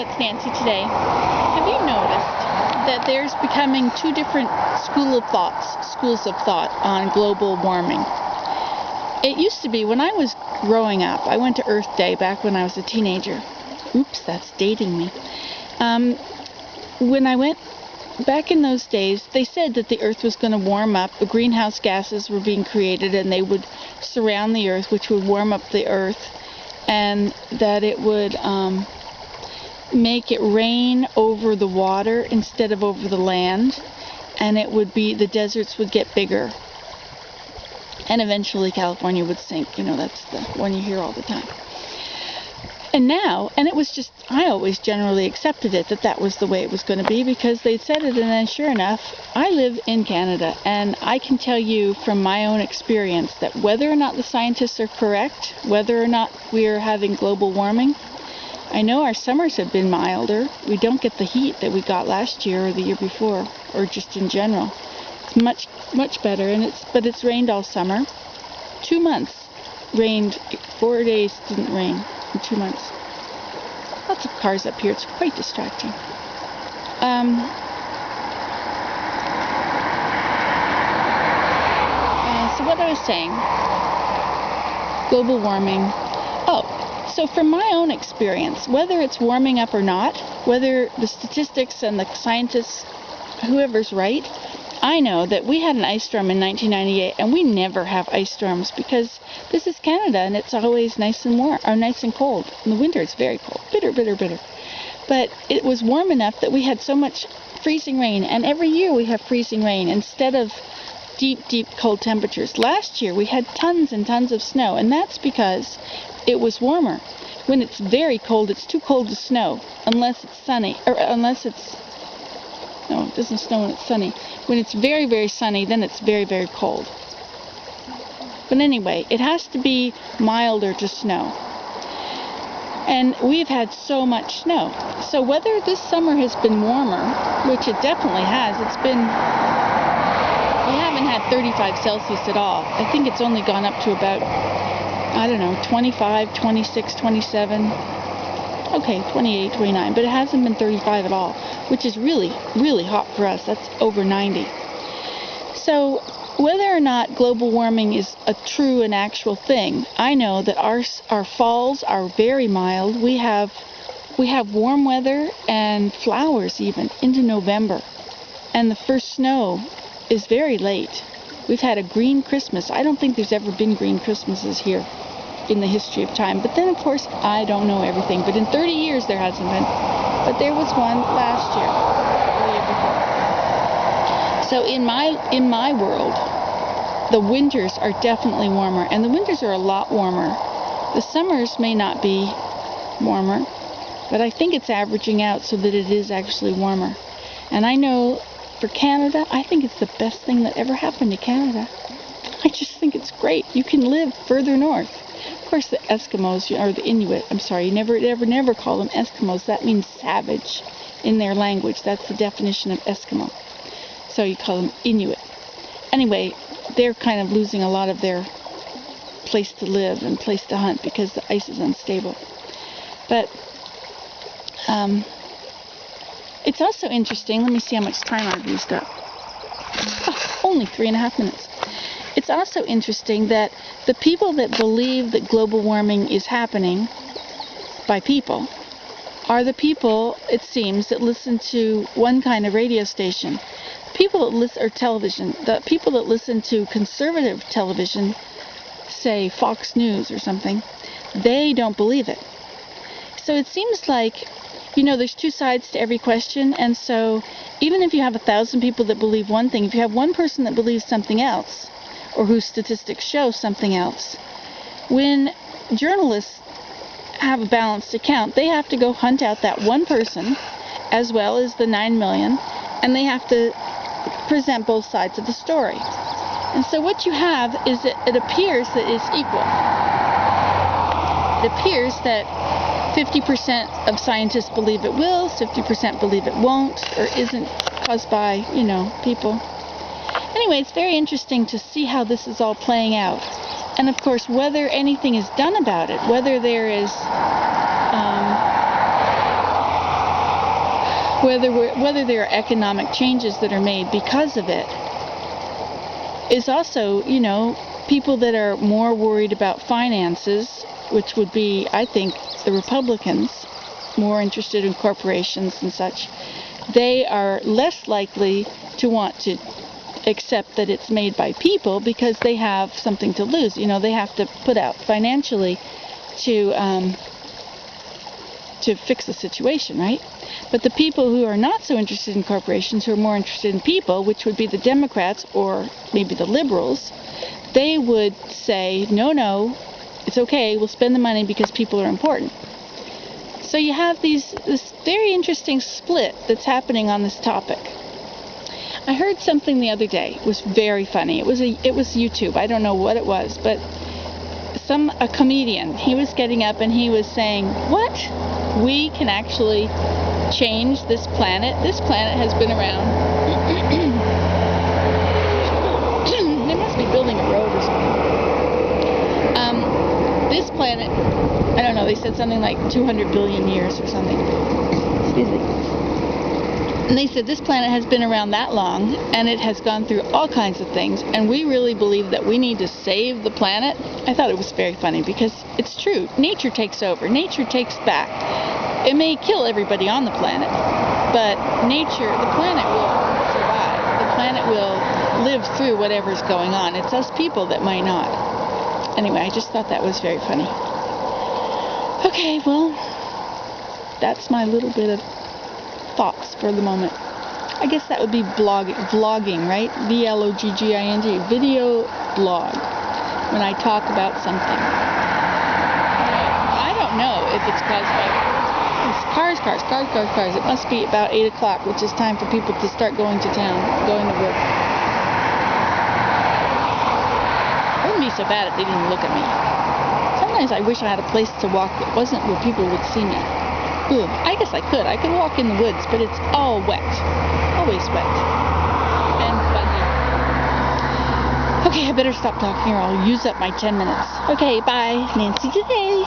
it's Nancy today. Have you noticed that there's becoming two different schools of thought on global warming? It used to be when I was growing up, I went to Earth Day back when I was a teenager. Oops, that's dating me. When I went back in those days, they said that the Earth was going to warm up, the greenhouse gases were being created, and they would surround the Earth, which would warm up the Earth, and that it would make it rain over the water instead of over the land, and it would be, the deserts would get bigger, and eventually California would sink. You know, that's the one you hear all the time. And now, and it was just, I always generally accepted it, that was the way it was going to be, because they'd said it, and then sure enough, I live in Canada, and I can tell you from my own experience that whether or not the scientists are correct, whether or not we're having global warming, I know our summers have been milder. We don't get the heat that we got last year or the year before, or just in general. It's much, much better, but it's rained all summer. 2 months rained, 4 days didn't rain. In 2 months. Lots of cars up here. It's quite distracting. So what I was saying, global warming. So from my own experience, whether it's warming up or not, whether the statistics and the scientists, whoever's right, I know that we had an ice storm in 1998, and we never have ice storms because this is Canada, and it's always nice and warm, or nice and cold. In the winter, it's very cold, bitter, bitter, bitter. But it was warm enough that we had so much freezing rain, and every year we have freezing rain instead of deep, deep cold temperatures. Last year, we had tons and tons of snow, and that's because it was warmer. When it's very cold, it's too cold to snow, unless it's sunny, or unless it's, no, it doesn't snow when it's sunny. When it's very, very sunny, then it's very, very cold. But anyway, it has to be milder to snow. And we've had so much snow. So whether this summer has been warmer, which it definitely has, we haven't had 35 Celsius at all. I think it's only gone up to about, 25, 26, 27. Okay, 28, 29, but it hasn't been 35 at all, which is really, really hot for us. That's over 90. So whether or not global warming is a true and actual thing, I know that our falls are very mild. We have warm weather and flowers even into November, and the first snow is very late. We've had a green Christmas. I don't think there's ever been green Christmases here in the history of time. But then, of course, I don't know everything. But in 30 years, there hasn't been. But there was one last year, or the year before. So in my world, the winters are definitely warmer, and the winters are a lot warmer. The summers may not be warmer, but I think it's averaging out so that it is actually warmer. And I know for Canada, I think it's the best thing that ever happened to Canada. I just think it's great. You can live further north. Of course, the Eskimos, or the Inuit, I'm sorry, you never call them Eskimos. That means savage in their language. That's the definition of Eskimo. So you call them Inuit. Anyway, they're kind of losing a lot of their place to live and place to hunt because the ice is unstable. But it's also interesting. Let me see how much time I've used up. Oh, only 3.5 minutes. It's also interesting that the people that believe that global warming is happening by people are the people, it seems, that listen to one kind of radio station. People that listen, or television, the people that listen to conservative television, say Fox News or something, they don't believe it. So it seems like, there's two sides to every question, and so even if you have 1,000 people that believe one thing, if you have one person that believes something else, or whose statistics show something else, when journalists have a balanced account, they have to go hunt out that one person, as well as the 9 million, and they have to present both sides of the story. And so what you have is that it appears that it's equal. It appears that 50% of scientists believe it will, 50% believe it won't, or isn't caused by, people. Anyway, it's very interesting to see how this is all playing out. And of course, whether anything is done about it, whether there is whether there are economic changes that are made because of it, is also, people that are more worried about finances, which would be, I think, the Republicans, more interested in corporations and such. They are less likely to want to accept that it's made by people because they have something to lose. They have to put out financially to fix the situation, right? But the people who are not so interested in corporations, who are more interested in people, which would be the Democrats or maybe the liberals, they would say, no, it's okay, we'll spend the money because people are important. So you have this very interesting split that's happening on this topic. I heard something the other day. It was very funny. It was YouTube. I don't know what it was, but a comedian, he was getting up and he was saying, what? We can actually change this planet? This planet has been around. They must be building a road or something. This planet, I don't know, they said something like 200 billion years or something. Excuse me. And they said this planet has been around that long, and it has gone through all kinds of things, and we really believe that we need to save the planet. I thought it was very funny because it's true. Nature takes over. Nature takes back. It may kill everybody on the planet, but the planet will survive. The planet will live through whatever's going on. It's us people that might not. Anyway, I just thought that was very funny. Okay, well, that's my little bit of thoughts for the moment. I guess that would be vlogging, right? VLOGGING, video blog, when I talk about something. I don't know if it's caused by cars. It must be about 8 o'clock, which is time for people to start going to town, going to work. It wouldn't be so bad if they didn't look at me. Sometimes I wish I had a place to walk that wasn't where people would see me. Ooh, I guess I could. I could walk in the woods, but it's all wet. Always wet. And fuzzy. Okay, I better stop talking or I'll use up my 10 minutes. Okay, bye. Nancy today.